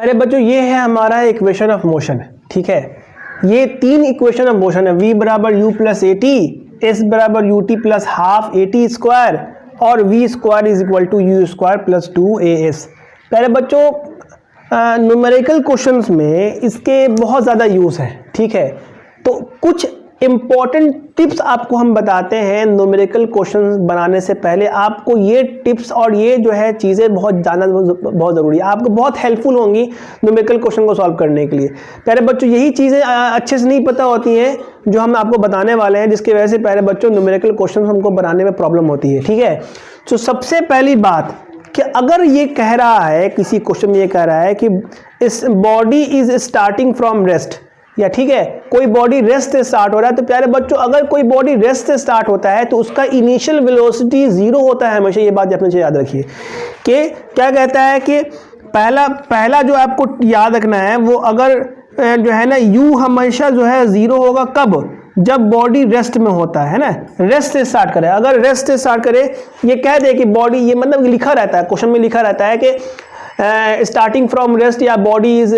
अरे बच्चों ये है हमारा इक्वेशन ऑफ मोशन, ठीक है। ये तीन इक्वेशन ऑफ मोशन है, v बराबर u plus a t, s बराबर u t plus half a t square और v square is equal to u square plus 2as। पहले बच्चों न्यूमेरिकल क्वेश्चंस में इसके बहुत ज़्यादा यूज़ है, ठीक है। तो कुछ इम्पॉर्टेंट टिप्स आपको हम बताते हैं न्यूमेरिकल क्वेश्चंस बनाने से पहले। आपको ये टिप्स और ये जो है चीज़ें बहुत जानना बहुत ज़रूरी है, आपको बहुत हेल्पफुल होंगी न्यूमेरिकल क्वेश्चन को सॉल्व करने के लिए। पहले बच्चों यही चीज़ें अच्छे से नहीं पता होती हैं जो हम आपको बताने वाले हैं, जिसकी वजह से पहले बच्चों न्यूमेरिकल क्वेश्चन हमको बनाने में प्रॉब्लम होती है, ठीक है। तो सबसे पहली बात कि अगर ये कह रहा है, किसी क्वेश्चन में ये कह रहा है कि इस body is starting from rest, या ठीक है कोई बॉडी रेस्ट से स्टार्ट हो रहा है, तो प्यारे बच्चों अगर कोई बॉडी रेस्ट से स्टार्ट होता है तो उसका इनिशियल वेलोसिटी 0 होता है हमेशा। ये बात अपने से याद रखिए कि क्या कहता है कि पहला जो आपको याद रखना है वो अगर जो है ना u हमेशा जो है 0 होगा, कब? जब बॉडी रेस्ट में होता है ना, रेस्ट से स्टार्ट करे। अगर रेस्ट से स्टार्ट करे, ये कह दे कि बॉडी, ये मतलब लिखा रहता है क्वेश्चन में, लिखा रहता है कि स्टार्टिंग फ्रॉम रेस्ट या बॉडी इज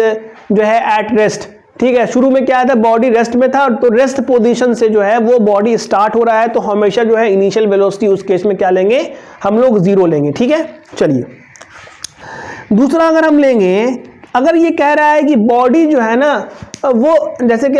जो है एट रेस्ट, ठीक है। शुरू में क्या था, बॉडी रेस्ट में था, तो रेस्ट पोजीशन से जो है वो बॉडी स्टार्ट हो रहा है, तो हमेशा जो है इनिशियल वेलोसिटी उस केस में क्या लेंगे हम लोग, 0 लेंगे, ठीक है। चलिए दूसरा अगर हम लेंगे, अगर ये कह रहा है कि बॉडी जो है ना वो जैसे कि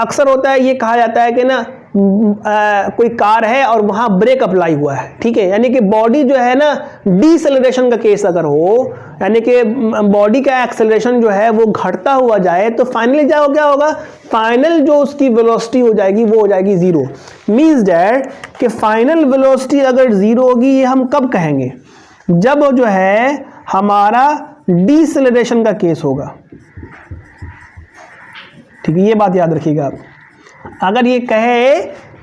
अक्सर होता है, ये कहा जाता है कि ना कोई कार है और वहाँ ब्रेक अप्लाई हुआ है, ठीक है। यानी कि बॉडी जो है ना डीसेलरेशन का केस अगर हो, यानी कि बॉडी का एक्सेलरेशन जो है वो घटता हुआ जाए, तो फाइनली क्या होगा, फाइनल जो उसकी वेलोसिटी हो जाएगी वो हो जाएगी 0। मीन्स दैट कि फाइनल वेलोसिटी अगर 0 होगी, ये हम कब कहेंगे, जब जो है हमारा डीसेलरेशन का केस होगा, ठीक है। ये बात याद रखिएगा आप। अगर ये कहे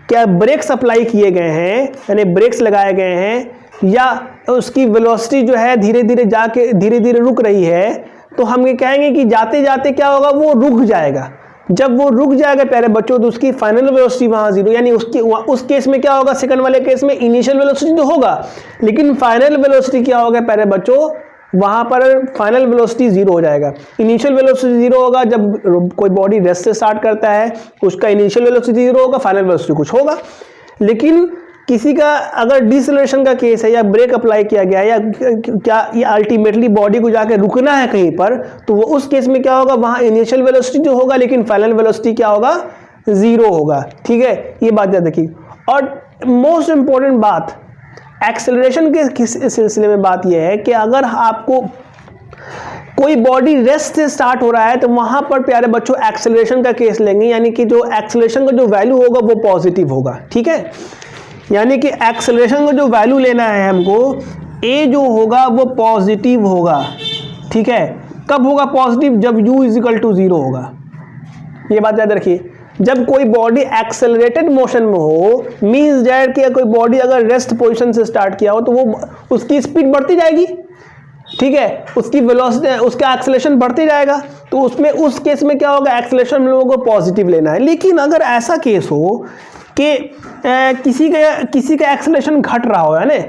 कि ब्रेक्स अप्लाई किए गए हैं, यानी ब्रेक्स लगाए गए हैं, या उसकी वेलोसिटी जो है धीरे धीरे रुक रही है, तो हम ये कहेंगे कि जाते जाते क्या होगा, वो रुक जाएगा। जब वो रुक जाएगा प्यारे बच्चों, तो उसकी फाइनल वेलोसिटी वहाँ 0, यानी उस केस में क्या होगा, सेकंड वाले केस में इनिशियल वेलोसिटी तो होगा, लेकिन फाइनल वेलोसिटी क्या होगा प्यारे बच्चों, वहाँ पर फाइनल वेलोसिटी 0 हो जाएगा। इनिशियल वेलोसिटी 0 होगा जब कोई बॉडी रेस्ट से स्टार्ट करता है, उसका इनिशियल वेलोसिटी 0 होगा, फाइनल वेलोसिटी कुछ होगा। लेकिन किसी का अगर डिसेलरेशन का केस है या ब्रेक अप्लाई किया गया है, या क्या ये अल्टीमेटली बॉडी को जाकर रुकना है कहीं पर, तो वो उस केस में क्या होगा, वहाँ इनिशियल वेलोसिटी जो होगा, लेकिन फाइनल वेलोसिटी क्या होगा, 0 होगा, ठीक है। ये बात याद रखिए। और मोस्ट इंपॉर्टेंट बात एक्सेलरेशन के सिलसिले में बात यह है कि अगर आपको कोई बॉडी रेस्ट से स्टार्ट हो रहा है, तो वहां पर प्यारे बच्चों एक्सेलरेशन का केस लेंगे, यानी कि जो एक्सेलरेशन का जो वैल्यू होगा वो पॉजिटिव होगा, ठीक है। यानी कि एक्सेलरेशन का जो वैल्यू लेना है हमको, ए जो होगा वो पॉजिटिव होगा, ठीक है। कब होगा पॉजिटिव, जब u इज इक्वल टू 0 होगा। ये बात याद रखिए। जब कोई बॉडी एक्सेलरेटेड मोशन में हो, मीन्स दैट कि कोई बॉडी अगर रेस्ट पोजीशन से स्टार्ट किया हो, तो वो उसकी स्पीड बढ़ती जाएगी, ठीक है, उसकी वेलोसिटी, उसका एक्सेलरेशन बढ़ते जाएगा, तो उसमें उस केस में क्या होगा, एक्सेलरेशन हम लोगों को पॉजिटिव लेना है। लेकिन अगर ऐसा केस हो कि किसी का एक्सेलरेशन घट रहा हो, यानी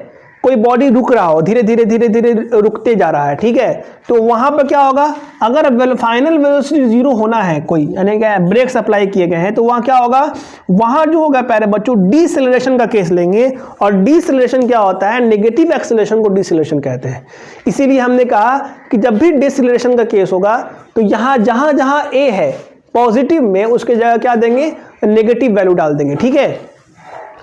कोई बॉडी रुक रहा हो, धीरे धीरे रुकते जा रहा है, ठीक है, तो वहां पर क्या होगा, अगर फाइनल वेलोसिटी 0 होना है कोई, यानी कि ब्रेक्स अप्लाई किए गए हैं, तो वहां क्या होगा, वहां जो होगा प्यारे बच्चों डीसेलरेशन का केस लेंगे। और डीसेलरेशन क्या होता है, नेगेटिव एक्सेलरेशन को डीसेलरेशन कहते हैं। इसीलिए हमने कहा कि जब भी डीसेलरेशन का केस होगा, तो यहाँ जहां ए है पॉजिटिव में, उसके जगह क्या देंगे, नेगेटिव वैल्यू डाल देंगे, ठीक है।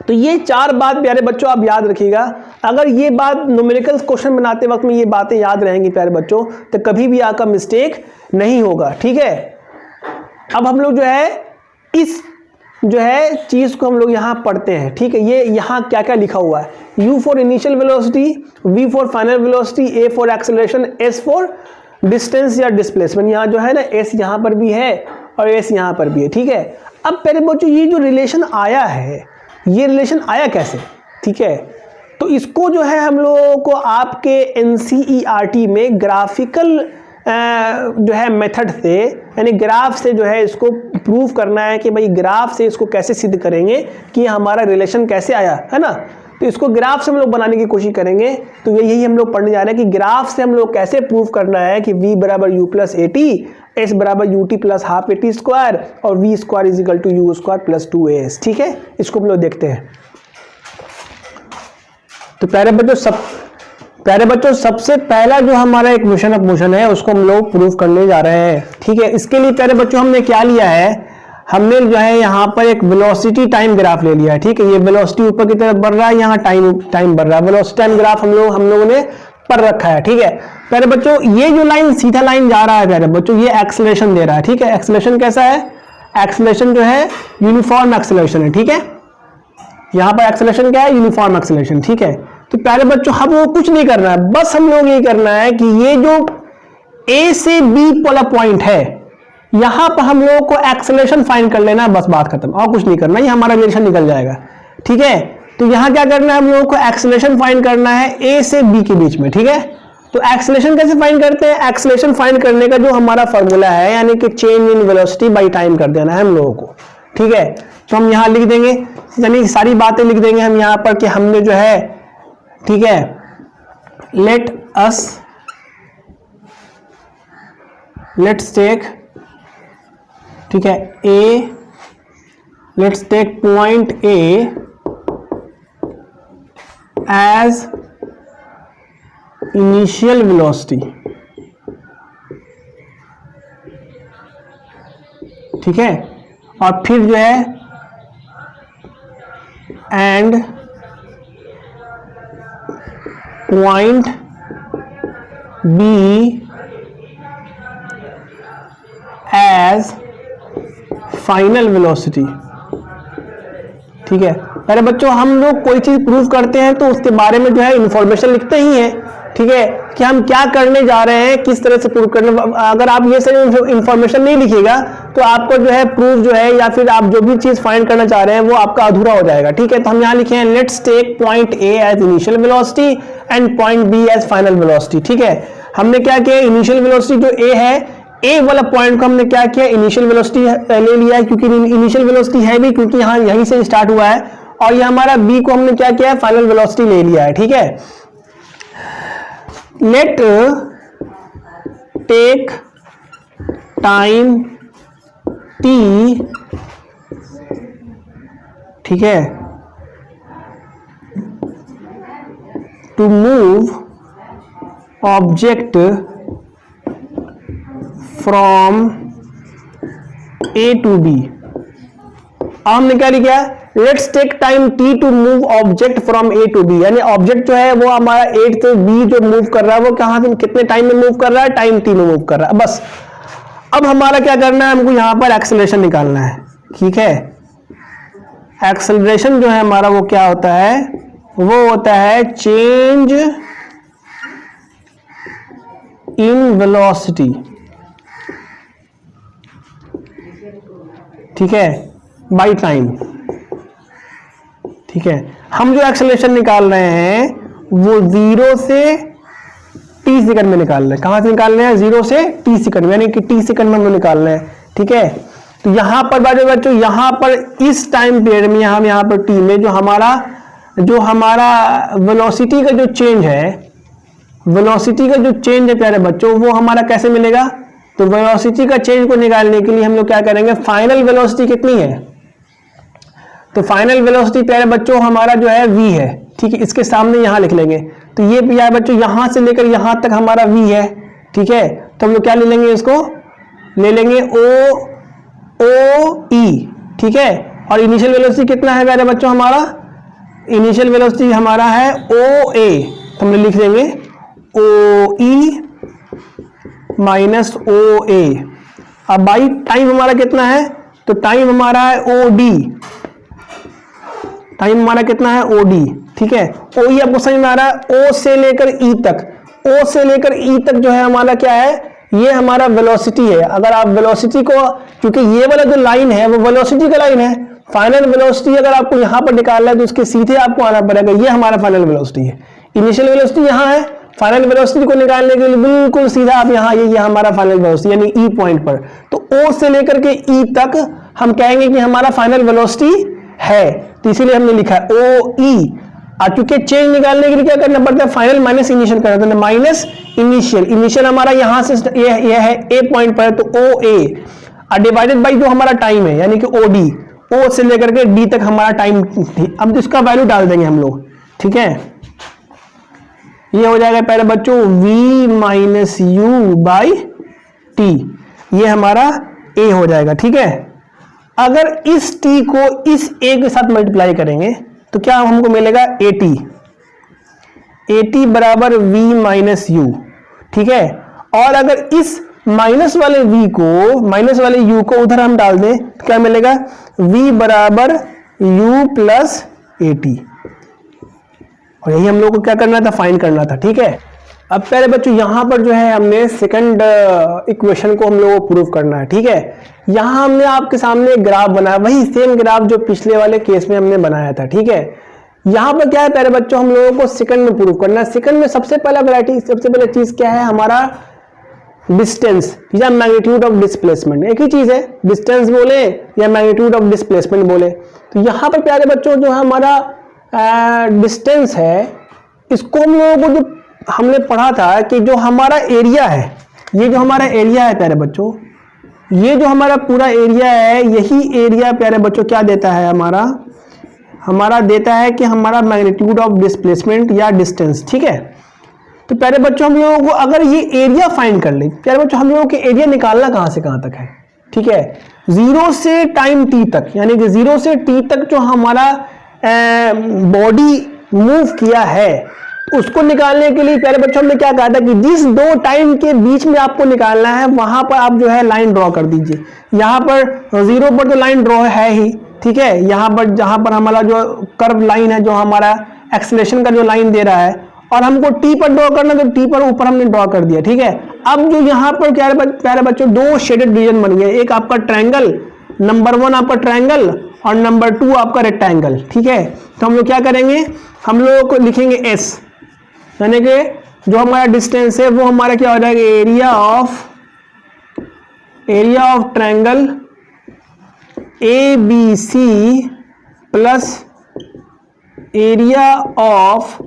तो ये 4 बात प्यारे बच्चों आप याद रखिएगा। अगर ये बात न्यूमेरिकल क्वेश्चन बनाते वक्त में ये बातें याद रहेंगी प्यारे बच्चों, तो कभी भी आपका मिस्टेक नहीं होगा, ठीक है। अब हम लोग जो है इस जो है चीज को हम लोग यहाँ पढ़ते हैं, ठीक है। ये यहाँ क्या क्या लिखा हुआ है, U for initial velocity, V for final velocity, A for acceleration, S for distance या डिस्प्लेसमेंट। यहाँ जो है ना S यहाँ पर भी है और S यहाँ पर भी है, ठीक है। अब प्यारे बच्चों ये जो रिलेशन आया है, ये रिलेशन आया कैसे, ठीक है। तो इसको जो है हम लोगों को आपके NCERT में ग्राफिकल जो है मेथड से, यानी ग्राफ से जो है इसको प्रूव करना है कि भाई ग्राफ से इसको कैसे सिद्ध करेंगे कि हमारा रिलेशन कैसे आया, है ना। तो इसको ग्राफ से हम लोग बनाने की कोशिश करेंगे। तो यही हम लोग पढ़ने जा रहे हैं कि ग्राफ से हम लोग कैसे प्रूव करना है कि v बराबर u plus a t, s बराबर u t plus half a t square और v square is equal to u square plus 2as। ठीक है, इसको हम लोग देखते हैं। तो प्यारे बच्चों सबसे पहला जो हमारा इक्वेशन ऑफ मोशन है उसको हम लोग प्रूव करने जा रहे हैं। ठीक है, इसके लिए प्यारे बच्चों हमने क्या लिया है, हमने जो है यहाँ पर एक वेलोसिटी टाइम ग्राफ ले लिया है। ठीक है, ये वेलोसिटी ऊपर की तरफ बढ़ रहा है, यहाँ टाइम बढ़ रहा है। वेलोसिटी टाइम ग्राफ हम लोगों ने पढ़ रखा है। ठीक है प्यारे बच्चों, ये जो लाइन सीधा लाइन जा रहा है प्यारे बच्चों, ये एक्सेलरेशन दे रहा है। ठीक है, एक्सेलरेशन कैसा है, एक्सेलरेशन जो है यूनिफॉर्म एक्सेलरेशन है। ठीक है, यहाँ पर एक्सेलरेशन क्या है, यूनिफॉर्म एक्सेलरेशन। ठीक है, तो प्यारे बच्चों हम वो कुछ नहीं करना है, बस हम लोग ये करना है कि ये जो ए से बी वाला पॉइंट है यहां पर हम लोगों को एक्सेलरेशन फाइंड कर लेना है, बस बात खत्म, और कुछ नहीं करना, ये हमारा रिलेशन निकल जाएगा। ठीक है, तो यहां क्या करना है, हम लोगों को एक्सेलरेशन फाइंड करना है ए से बी के बीच में। ठीक है, तो एक्सेलरेशन कैसे फाइंड करते हैं, एक्सेलरेशन फाइंड करने का जो हमारा फॉर्मूला है यानी कि change in velocity by time कर देना है हम लोगों को। ठीक है, तो हम यहां लिख देंगे, यानी सारी बातें लिख देंगे हम यहां पर कि हमने जो है, ठीक है, लेट्स टेक, ठीक है, let's take point A as initial velocity. ठीक है, और फिर जो है end point B as final velocity. ठीक है, अरे बच्चों हम लोग कोई चीज प्रूव करते हैं तो उसके बारे में जो है इंफॉर्मेशन लिखते ही हैं। ठीक है, कि हम क्या करने जा रहे हैं, किस तरह से प्रूव करने, अगर आप ये सारी इंफॉर्मेशन नहीं लिखिएगा तो आपको जो है प्रूफ जो है या फिर आप जो भी चीज फाइंड करना चाह रहे हैं वो आपका अधूरा हो जाएगा। ठीक है, तो हम यहाँ लिखे हैं let's take point A as initial velocity and point B as final velocity. ठीक है, हमने क्या किया, इनिशियल वेलोसिटी जो ए है, ए वाला पॉइंट को हमने क्या किया, इनिशियल वेलोसिटी ले लिया है, क्योंकि इनिशियल वेलोसिटी है भी क्योंकि यहाँ यहीं से स्टार्ट हुआ है, और ये हमारा बी को हमने क्या किया है, फाइनल वेलोसिटी ले लिया है। ठीक है, लेट टेक टाइम टी, ठीक है, to move object from A to B. अब हमने क्या लिखा है, let's take time T to move object from A to B, यानी ऑब्जेक्ट जो है वो हमारा ए से बी जो मूव कर रहा है वो कहां से कितने टाइम में मूव कर रहा है, टाइम टी में मूव कर रहा है। बस अब हमारा क्या करना है, हमको यहां पर एक्सेलरेशन निकालना है। ठीक है, एक्सेलरेशन जो है हमारा वो क्या होता है, वो होता है चेंज इन वेलोसिटी। ठीक है, बाई टाइम। ठीक है, हम जो एक्सेलरेशन निकाल रहे हैं वो 0 से t सेकंड में निकाल रहे हैं। कहां से निकाल रहे हैं, 0 से t सेकंड में, यानी कि t सेकंड में हम लोग निकाल रहे हैं। ठीक है, तो यहां पर बच्चों यहां पर इस टाइम पीरियड में हम यहां पर t में जो हमारा वेलोसिटी का जो चेंज है, वेलोसिटी का जो चेंज है प्यारे बच्चों, वो हमारा कैसे मिलेगा, तो वेलोसिटी का चेंज को निकालने के लिए हम लोग क्या करेंगे, फाइनल वेलोसिटी कितनी है, तो फाइनल वेलोसिटी प्यारे बच्चों हमारा जो है v है। ठीक है, इसके सामने यहां लिख लेंगे, तो ये प्यारे बच्चों यहां से लेकर यहां तक हमारा v है। ठीक है, तो हम लोग क्या ले लेंगे, इसको ले लेंगे o e। ठीक है, और इनिशियल वेलोसिटी कितना है प्यारे बच्चों, हमारा इनिशियल वेलोसिटी हमारा है o a, तो हम लिख देंगे o e माइनस ओ ए। अब बाई टाइम हमारा कितना है, तो टाइम हमारा है ओ डी, टाइम हमारा कितना है ओ डी। ठीक है, ओ ई आपको समझ में आ रहा है, ओ से लेकर ई तक, ओ से लेकर ई तक जो है हमारा क्या है, ये हमारा वेलोसिटी है। अगर आप वेलोसिटी को, क्योंकि ये वाला जो लाइन है वो वेलोसिटी का लाइन है, फाइनल वेलोसिटी अगर आपको यहां पर निकालना है तो उसके सीधे आपको आना पड़ेगा, ये हमारा फाइनल वेलोसिटी है। इनिशियल वेलोसिटी यहां है, फाइनल वेलोसिटी को निकालने के लिए बिल्कुल सीधा आप यहाँ ये हमारा फाइनल वेलोसिटी यानी ई पॉइंट पर, तो ओ से लेकर के ई तक हम कहेंगे कि हमारा फाइनल वेलोसिटी है, तो इसीलिए हमने लिखा है ओ ई। और चूंकि चेंज निकालने के लिए क्या करना पड़ता है, फाइनल माइनस इनिशियल करना पड़ता है, माइनस इनिशियल, इनिशियल हमारा यहां से ये है ए पॉइंट पर है तो ओ ए, और डिवाइडेड बाई जो हमारा टाइम है यानी कि ओ डी, ओ से लेकर के डी तक हमारा टाइम थी। अब इसका वैल्यू डाल देंगे हम लोग, ठीक है। ये हो जाएगा पहले बच्चों v minus you by T, ये हमारा a हो जाएगा, ठीक है। अगर इस t को इस a के साथ मल्टीप्लाई करेंगे तो क्या हमको मिलेगा at, at बराबर v माइनस यू, ठीक है। और अगर इस माइनस वाले v को, माइनस वाले u को उधर हम डाल दें तो क्या मिलेगा, v बराबर u प्लस at, और यही हम लोग को क्या करना था, फाइंड करना था, ठीक है। अब पहले बच्चों यहां पर जो है हमने सेकंड इक्वेशन को हम लोगों को प्रूव करना है, ठीक है। यहां हमने आपके सामने एक ग्राफ बनाया, वही सेम ग्राफ जो पिछले वाले केस में हमने बनाया था, ठीक है। यहां पर क्या है पहले बच्चों, हम लोगों को सेकंड में प्रूव करना है। सेकंड में सबसे पहला वैरायटी, सबसे पहले चीज क्या है, हमारा डिस्टेंस या मैग्नीट्यूड ऑफ डिस्प्लेसमेंट, एक ही चीज है, डिस्टेंस बोले या मैग्नीट्यूड ऑफ डिस्प्लेसमेंट बोले। तो यहां पर प्यारे बच्चों जो है हमारा डिस्टेंस है, इसको हम लोगों को जो हमने पढ़ा था कि जो हमारा एरिया है, ये जो हमारा एरिया है प्यारे बच्चों, ये जो हमारा पूरा एरिया है, यही एरिया प्यारे बच्चों क्या देता है, हमारा देता है कि हमारा मैग्नीट्यूड ऑफ डिस्प्लेसमेंट या डिस्टेंस, ठीक है। तो प्यारे बच्चों हम लोगों को अगर ये एरिया फाइंड कर ले, प्यारे बच्चों हम लोगों को एरिया निकालना कहां से कहां तक है, ठीक है, 0 से टाइम t तक, यानी कि 0 से t तक जो हमारा बॉडी मूव किया है उसको निकालने के लिए प्यारे बच्चों हमने क्या कहा था कि जिस दो टाइम के बीच में आपको निकालना है वहां पर आप जो है लाइन ड्रॉ कर दीजिए। यहां पर 0 पर तो लाइन ड्रॉ है ही, ठीक है। यहां पर जहां पर हमारा जो कर्व लाइन है, जो हमारा एक्सेलरेशन का जो लाइन दे रहा है, और हमको टी पर ड्रॉ करना तो टी पर ऊपर हमने ड्रॉ कर दिया, ठीक है। अब जो यहाँ पर प्यारे बच्चों दो शेडेड रीजन बन गए, एक आपका ट्रायंगल, नंबर 1 आपका ट्रायंगल और नंबर 2 आपका रेक्टेंगल, ठीक है। तो हम लोग क्या करेंगे, हम लोग को लिखेंगे S, यानी कि जो हमारा डिस्टेंस है वो हमारा क्या हो जाएगा, area of triangle ABC plus area of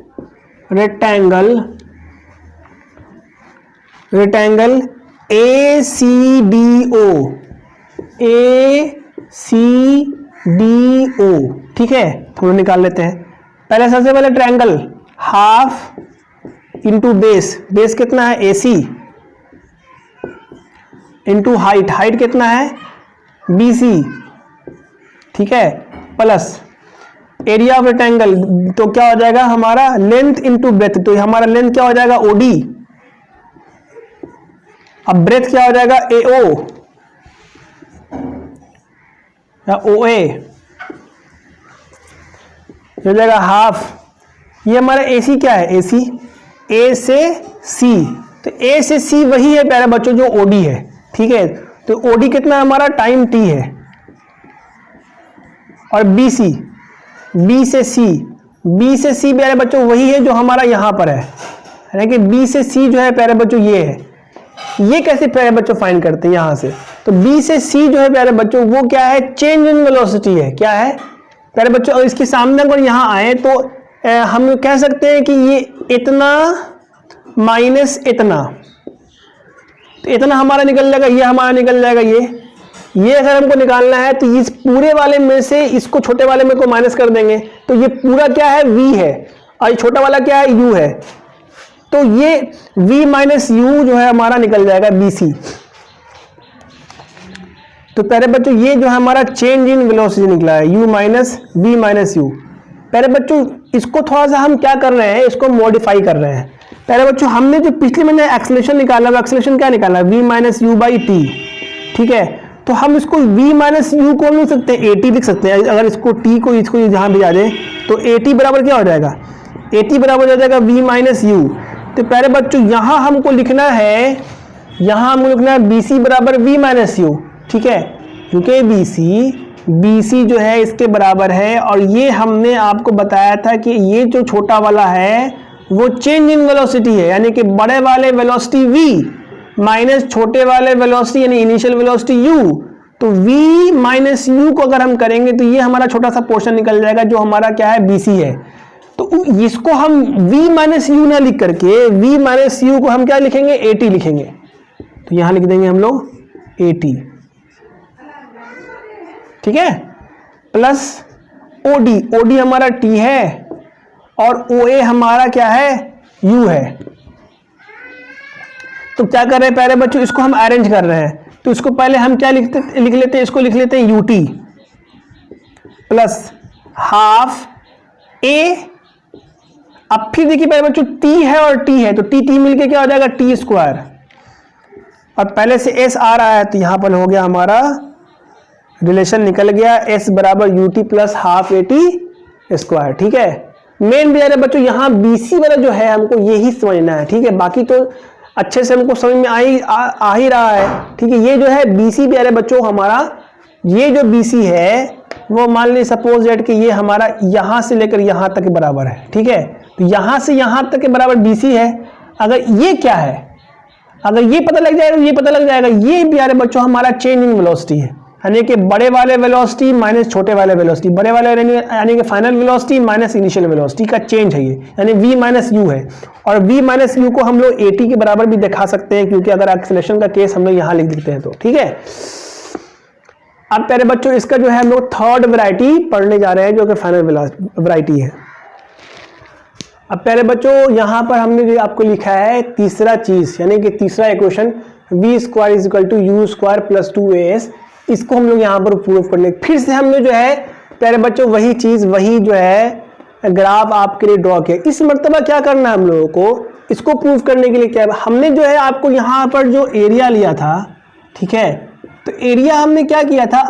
rectangle ACDO, ठीक है। हम लोग निकाल लेते हैं। पहले सबसे पहले ट्रायंगल, हाफ इंटू बेस कितना है AC, इंटू हाइट कितना है BC, ठीक है, प्लस एरिया ऑफ रेक्टेंगल, तो क्या हो जाएगा हमारा लेंथ इंटू ब्रेथ, तो हमारा लेंथ क्या हो जाएगा OD, अब ब्रेथ क्या हो जाएगा AO या OA, हो जाएगा हाफ। ये हमारा AC क्या है, AC A से C, तो A से C वही है प्यारे बच्चों जो OD है, ठीक है। तो OD कितना हमारा टाइम T है, और BC, B से C प्यारे बच्चों वही है जो हमारा यहां पर है, यानी कि B से C जो है प्यारे बच्चों ये है। ये कैसे प्यारे बच्चों फाइंड करते हैं यहां से, तो B से C जो है प्यारे बच्चों वो क्या है, चेंज इन वेलोसिटी है, क्या है प्यारे बच्चों। और इसके सामने अगर यहां आए तो हम कह सकते हैं कि ये इतना माइनस इतना, तो इतना हमारा निकल जाएगा, ये हमारा निकल जाएगा, ये अगर हमको निकालना है तो इस पूरे वाले में से इसको छोटे वाले में को माइनस कर देंगे, तो ये पूरा क्या है V है, और ये छोटा वाला क्या है U है, तो ये V माइनस U जो है हमारा निकल जाएगा BC। तो पहले बच्चों ये जो है हमारा चेंज इन वेलोसिटी निकला है, U minus V minus U। पहले बच्चों इसको थोड़ा सा हम क्या कर रहे हैं, इसको मॉडिफाई कर रहे हैं। पहले बच्चों हमने जो पिछले महीने एक्सेलरेशन निकाला, वो एक्सेलरेशन क्या निकाला, V minus U by T, ठीक है। तो हम इसको V माइनस U को लिख सकते हैं, AT लिख सकते हैं। अगर इसको T को इसको जहां भी आ जाए तो AT बराबर क्या हो जाएगा, AT बराबर हो जाएगा V माइनस U। तो पहले बच्चों यहां हमको लिखना है, BC बराबर V माइनस U, ठीक है, क्योंकि BC जो है इसके बराबर है। और ये हमने आपको बताया था कि ये जो छोटा वाला है वो चेंज इन वेलोसिटी है, यानी कि बड़े वाले वेलोसिटी V माइनस छोटे वाले वेलोसिटी यानी इनिशियल वेलोसिटी U। तो V माइनस U को अगर हम करेंगे तो ये हमारा छोटा सा पोर्शन निकल जाएगा जो हमारा क्या है BC है। तो इसको हम v माइनस यू ना लिख करके v माइनस यू को हम क्या लिखेंगे, at लिखेंगे। तो यहां लिख देंगे हम लोग at, ठीक है, प्लस OD, OD हमारा t है और OA हमारा क्या है, u है। तो क्या कर रहे हैं प्यारे बच्चों, इसको हम अरेंज कर रहे हैं। तो इसको पहले हम क्या लिख लेते हैं, इसको लिख लेते हैं ut प्लस हाफ a। अब फिर देखिए प्यारे बच्चों t है और t है, तो t मिलके क्या हो जाएगा, t स्क्वायर। और पहले से s आ रहा है तो यहां पर हो गया हमारा रिलेशन निकल गया, s बराबर ut plus half at square. ठीक है, मेन प्यारे बच्चों यहाँ bc वाला जो है हमको यही समझना है। ठीक है, बाकी तो अच्छे से हमको समझ में आ ही रहा है। ठीक है, ये जो है BC प्यारे बच्चों हमारा, ये जो BC है वो मान लीजिए सपोज दैट कि ये हमारा यहां से लेकर यहां तक के बराबर है। ठीक है, तो यहां से यहां तक के बराबर BC है। अगर ये क्या है, अगर ये पता लग जाएगा, ये पता लग जाएगा, ये प्यारे बच्चों हमारा चेंज इन वेलोसिटी है, यानी कि बड़े वाले वेलोसिटी माइनस छोटे वाले वेलोसिटी, बड़े वाले यानी कि final velocity minus initial velocity का चेंज है ये, यानी v माइनस यू है। और v माइनस यू को हम लोग at के बराबर भी दिखा सकते हैं, क्योंकि अगर एक्सेलरेशन का केस हम लोग यहाँ लिख देते हैं तो। ठीक है, अब प्यारे बच्चों इसका जो है हम लोग थर्ड वैरायटी पढ़ने जा रहे हैं, जो कि फाइनल वैरायटी है। अब प्यारे बच्चों यहाँ पर हमने जो आपको लिखा है तीसरा चीज, यानी कि तीसरा equation v square is equal to u square plus 2as, इसको हम लोग यहाँ पर प्रूव कर लेंगे। फिर से हमने जो है प्यारे बच्चों वही चीज, वही जो है ग्राफ आपके लिए ड्रॉ किया। इस मर्तबा क्या करना है हम लोगों को, इसको प्रूव करने के लिए क्या हमने जो है आपको यहाँ पर जो एरिया लिया था, ठीक है, तो एरिया हमने क्या किया था,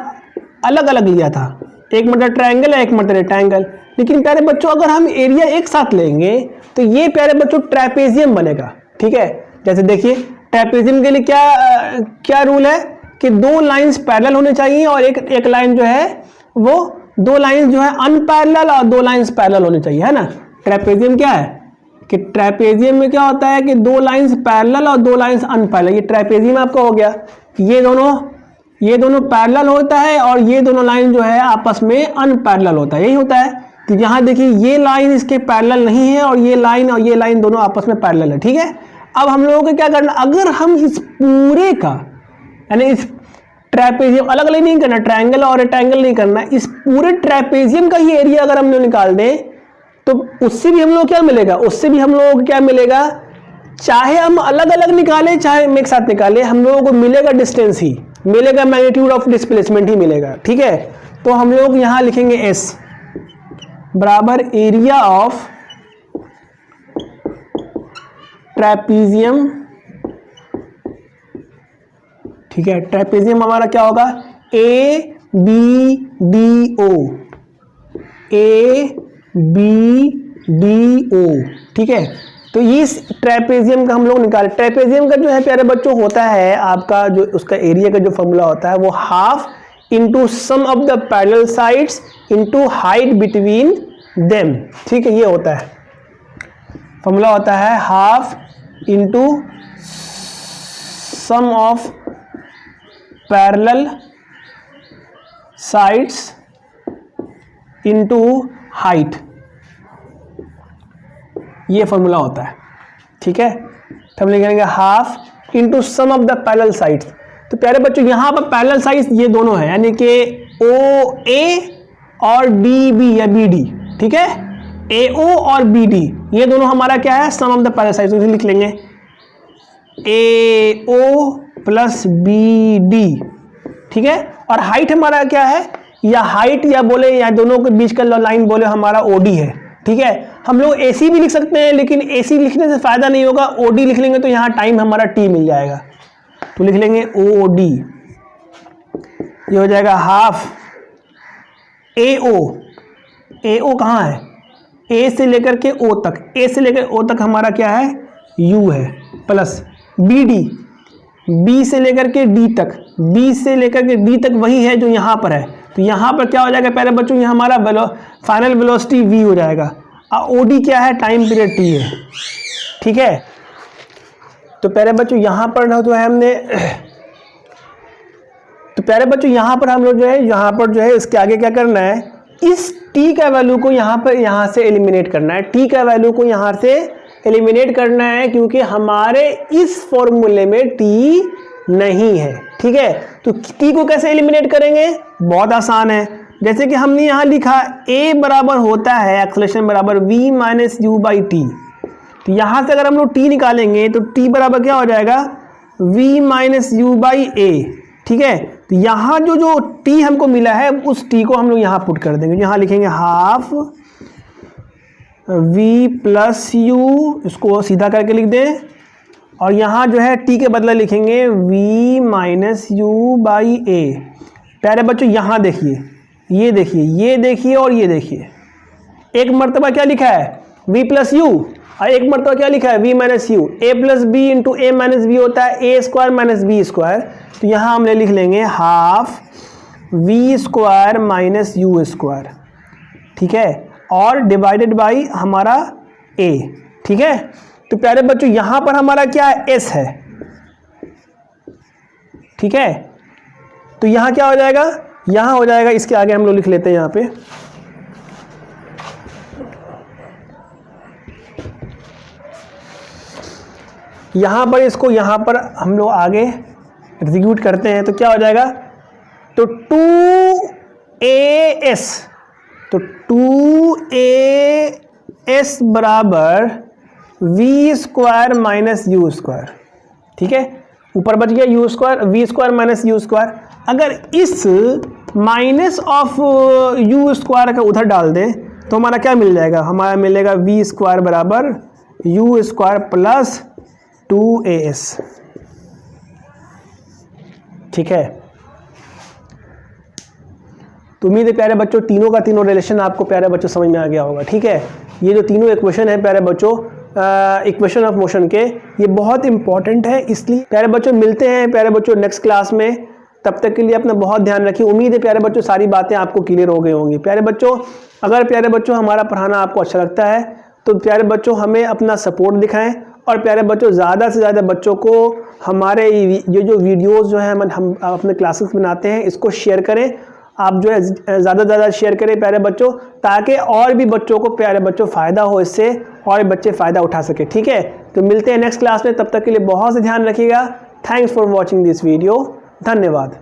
अलग अलग लिया था, एक मतलब ट्रायंगल है, एक मतलब रेक्टेंगल। लेकिन प्यारे बच्चों अगर हम एरिया एक साथ लेंगे तो ये प्यारे बच्चों ट्रेपेजियम बनेगा। ठीक है, जैसे देखिए ट्रेपेजियम के लिए क्या रूल है कि दो लाइंस पैरेलल होने चाहिए और एक लाइन जो है वो, दो लाइंस जो है अनपैरेलल और दो लाइंस पैरेलल होने चाहिए, है ना। ट्रेपेजियम क्या है कि ट्रेपेजियम में क्या होता है कि दो लाइंस पैरेलल और दो लाइंस अनपैरेलल, ये ट्रेपेजियम आपका हो गया। ये दोनों पैरेलल होता है और ये दोनों लाइन जो है आपस में अनपैरेलल होता है, यही होता है। तो यहाँ देखिए ये लाइन इसके पैरेलल नहीं है और ये लाइन दोनों आपस में पैरेलल है। ठीक है, अब हम लोगों को क्या करना, अगर हम इस पूरे का यानी इस ट्रेपेजियम अलग अलग नहीं करना, ट्रायंगल और रेक्टेंगल नहीं करना, इस पूरे ट्रेपेजियम का ही एरिया अगर हम लोग निकाल दें तो उससे भी हम लोग क्या मिलेगा, उससे भी हम लोगों को क्या मिलेगा, चाहे हम अलग अलग निकालें चाहे हम एक साथ निकालें, हम लोगों को मिलेगा डिस्टेंस ही मिलेगा, मैग्नीट्यूड ऑफ डिस्प्लेसमेंट ही मिलेगा। ठीक है, तो हम लोग यहां लिखेंगे S बराबर एरिया ऑफ ट्रेपेजियम। ठीक है, ट्रेपेजियम हमारा क्या होगा, ABDO, ABDO। ठीक है, तो इस ट्रेपेजियम का हम लोग निकाले। ट्रेपेजियम का जो है प्यारे बच्चों होता है आपका जो उसका एरिया का जो फॉर्मूला होता है वो half into sum of the parallel sides into height between them. ठीक है, ये होता है फॉर्मूला, होता है half into sum of parallel sides into height, ये फॉर्मूला होता है। ठीक है, तो हम लिखेंगे half into sum of the parallel sides. तो प्यारे बच्चों यहाँ पर पैरेलल साइड्स ये दोनों है, यानी कि OA और DB या BD। ठीक है, AO और BD ये दोनों हमारा क्या है, सम ऑफ द पैरेलल साइड्स। तो लिख लेंगे AO प्लस BD। ठीक है, और हाइट हमारा क्या है, या हाइट या बोले या दोनों के बीच का लाइन बोले हमारा OD है। ठीक है, हम लोग AC भी लिख सकते हैं, लेकिन AC लिखने से फायदा नहीं होगा, OD लिख लेंगे तो यहाँ टाइम हमारा T मिल जाएगा। तो लिख लेंगे OD, ये हो जाएगा हाफ AO। AO कहाँ है, A से लेकर के O तक, A से लेकर O तक हमारा क्या है, U है, प्लस BD, B से लेकर के D तक, B से लेकर के D तक वही है जो यहाँ पर है। तो यहाँ पर क्या हो जाएगा प्यारे बच्चों, ये हमारा फाइनल वेलोसिटी V हो जाएगा, और OD क्या है, टाइम पीरियड T है। ठीक है, तो प्यारे बच्चों यहाँ पर जो है हमने, तो प्यारे बच्चों यहाँ पर हम लोग जो है, यहाँ पर जो है इसके आगे क्या करना है, इस t का वैल्यू को यहाँ से एलिमिनेट करना है, t का वैल्यू को यहाँ से एलिमिनेट करना है, क्योंकि हमारे इस फॉर्मूले में t नहीं है। ठीक है, तो t को कैसे एलिमिनेट करेंगे? बहुत आसान है। जैसे कि हमने यहाँ लिखा a बराबर होता है एक्सेलरेशन बराबर v minus you by T. तो यहाँ से अगर हम लोग t निकालेंगे तो t बराबर क्या हो जाएगा? v माइनस यू बाई ए। ठीक है, तो यहाँ जो t हमको मिला है उस t को हम लोग यहाँ पुट कर देंगे। यहाँ लिखेंगे हाफ v प्लस यू, इसको सीधा करके लिख दें, और यहाँ जो है t के बदले लिखेंगे v माइनस यू बाई ए। प्यारे बच्चों यहाँ देखिए, ये देखिए, ये देखिए और ये देखिए, एक मर्तबा क्या लिखा है? v प्लस यू, और एक मर्तबा क्या लिखा है? v minus u. a plus B into A minus B होता है A square minus B square. तो यहाँ हमने लिख लेंगे half v square minus u square. ठीक है, और डिवाइडेड बाई हमारा a। ठीक है, तो प्यारे बच्चों यहाँ पर हमारा क्या है? s है। ठीक है, तो यहाँ क्या हो जाएगा? यहाँ हो जाएगा, इसके आगे हम लोग लिख लेते हैं यहाँ पे यहाँ पर, इसको यहाँ पर हम लोग आगे एग्जीक्यूट करते हैं तो क्या हो जाएगा? तो 2as, तो 2as बराबर v square minus u square. ठीक है, ऊपर बच गया you square, v square minus u square. अगर इस माइनस ऑफ यू स्क्वायर का उधर डाल दें तो हमारा क्या मिल जाएगा? हमारा मिलेगा v स्क्वायर बराबर यू स्क्वायर प्लस 2as। ठीक है, तो उम्मीद है प्यारे बच्चों तीनों का तीनों रिलेशन आपको प्यारे बच्चों समझ में आ गया होगा। ठीक है, ये जो तीनों इक्वेशन है प्यारे बच्चों, इक्वेशन ऑफ मोशन के, ये बहुत इंपॉर्टेंट है। इसलिए प्यारे बच्चों मिलते हैं प्यारे बच्चों नेक्स्ट क्लास में। तब तक के लिए अपना बहुत ध्यान रखिए। उम्मीद है प्यारे बच्चों सारी बातें आपको क्लियर हो गई होंगी। प्यारे बच्चों अगर प्यारे बच्चों हमारा पढ़ाना आपको अच्छा लगता है तो प्यारे बच्चों हमें अपना सपोर्ट दिखाएं, और प्यारे बच्चों ज़्यादा से ज़्यादा बच्चों को हमारे ये जो वीडियोस जो हैं हम अपने क्लासेस बनाते हैं इसको शेयर करें। आप जो है ज़्यादा से ज़्यादा शेयर करें प्यारे बच्चों, ताकि और भी बच्चों को प्यारे बच्चों फ़ायदा हो इससे, और बच्चे फ़ायदा उठा सके। ठीक है, तो मिलते हैं नेक्स्ट क्लास में। तब तक के लिए बहुत से ध्यान रखिएगा। Thanks for watching this video. धन्यवाद।